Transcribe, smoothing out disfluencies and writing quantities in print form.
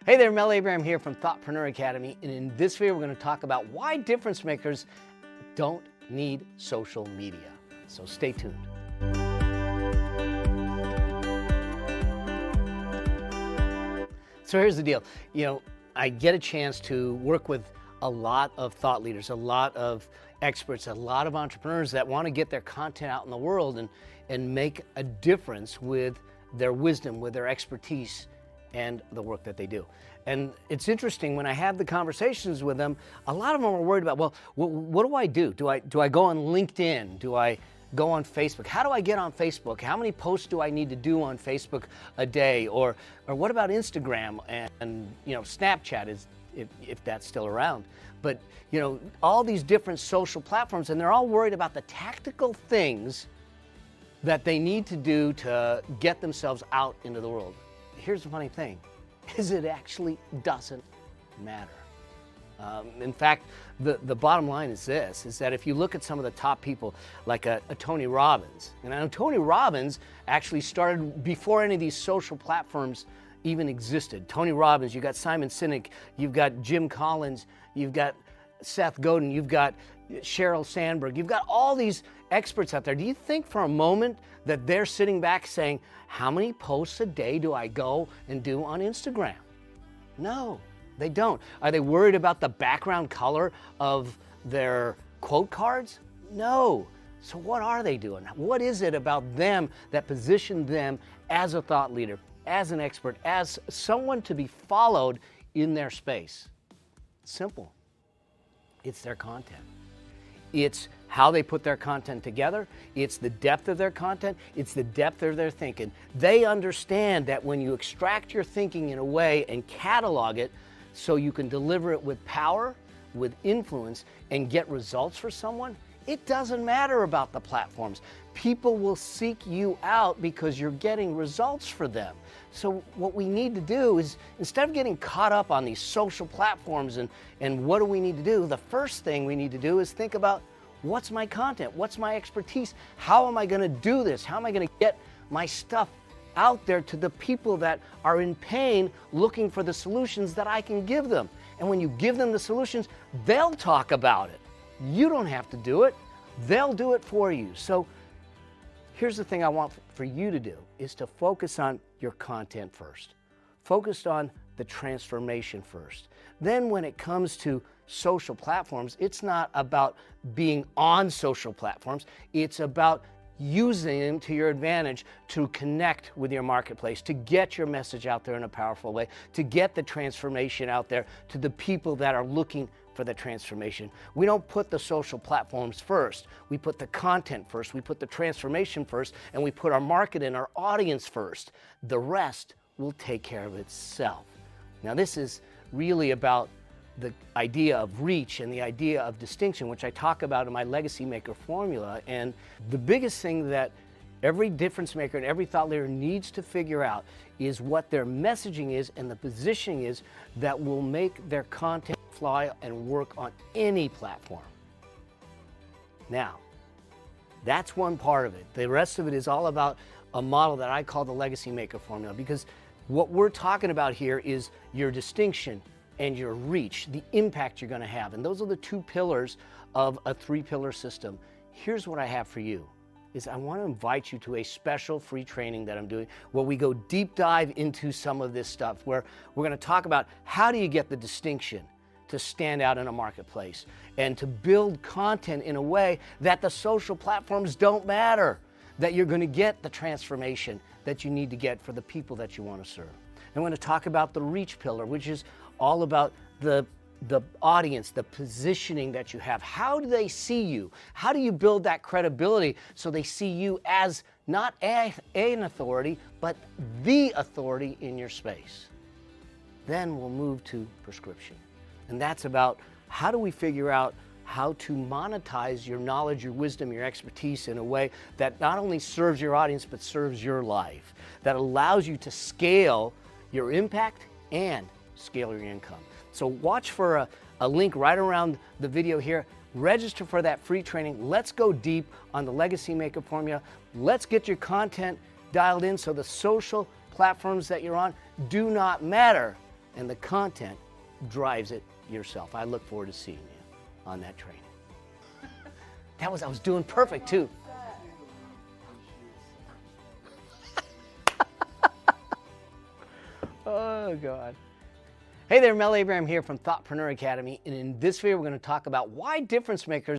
Hey there, Mel Abraham here from Thoughtpreneur Academy, and in this video we're going to talk about why difference makers don't need social media. So stay tuned. So here's the deal. I get a chance to work with a lot of thought leaders, a lot of experts, a lot of entrepreneurs that want to get their content out in the world and make a difference with their wisdom, with their expertise, and the work that they do. And it's interesting, when I have the conversations with them, a lot of them are worried about, well, what do I do? Do I go on LinkedIn? Do I go on Facebook? How do I get on Facebook? How many posts do I need to do on Facebook a day? Or what about Instagram and Snapchat, is if that's still around? But all these different social platforms, and they're all worried about the tactical things that they need to do to get themselves out into the world. Here's the funny thing, is it actually doesn't matter. In fact, the bottom line is this, is that if you look at some of the top people, like a Tony Robbins, and I know Tony Robbins actually started before any of these social platforms even existed. Tony Robbins, you've got Simon Sinek, you've got Jim Collins, you've got Seth Godin, you've got Sheryl Sandberg, you've got all these experts out there. Do you think for a moment that they're sitting back saying, how many posts a day do I go and do on Instagram? No, they don't. Are they worried about the background color of their quote cards? No. So what are they doing? What is it about them that positioned them as a thought leader, as an expert, as someone to be followed in their space? Simple. It's their content. It's how they put their content together. It's the depth of their content. It's the depth of their thinking. They understand that when you extract your thinking in a way and catalog it so you can deliver it with power, with influence, and get results for someone, it doesn't matter about the platforms. People will seek you out because you're getting results for them. So what we need to do is, instead of getting caught up on these social platforms and what do we need to do, the first thing we need to do is think about, what's my content? What's my expertise? How am I going to do this? How am I going to get my stuff out there to the people that are in pain, looking for the solutions that I can give them? And when you give them the solutions, they'll talk about it. You don't have to do it. They'll do it for you. So here's the thing I want for you to do, is to focus on your content first. Focus on the transformation first. Then when it comes to social platforms, it's not about being on social platforms. It's about using them to your advantage to connect with your marketplace, to get your message out there in a powerful way, to get the transformation out there to the people that are looking for the transformation. We don't put the social platforms first. We put the content first. We put the transformation first, and we put our market and our audience first. The rest will take care of itself. Now, this is really about the idea of reach and the idea of distinction, which I talk about in my Legacy Maker formula. And the biggest thing that every difference maker and every thought leader needs to figure out is what their messaging is and the positioning is that will make their content fly and work on any platform. Now, that's one part of it. The rest of it is all about a model that I call the Legacy Maker formula, because what we're talking about here is your distinction and your reach, the impact you're going to have. And those are the two pillars of a three-pillar system. Here's what I have for you, is I want to invite you to a special free training that I'm doing where we go deep dive into some of this stuff, where we're going to talk about how do you get the distinction to stand out in a marketplace and to build content in a way that the social platforms don't matter, that you're going to get the transformation that you need to get for the people that you want to serve. I'm going to talk about the reach pillar, which is all about the audience, the positioning that you have. How do they see you? How do you build that credibility so they see you as not an authority, but the authority in your space? Then we'll move to prescription. And that's about, how do we figure out how to monetize your knowledge, your wisdom, your expertise in a way that not only serves your audience, but serves your life, that allows you to scale your impact and scale your income. So watch for a link right around the video here. Register for that free training. Let's go deep on the Legacy Maker formula. Let's get your content dialed in so the social platforms that you're on do not matter, and the content drives it yourself. I look forward to seeing you on that training. I was doing perfect too. Oh God. Hey there, Mel Abraham here from Thoughtpreneur Academy, and in this video we're going to talk about why difference makers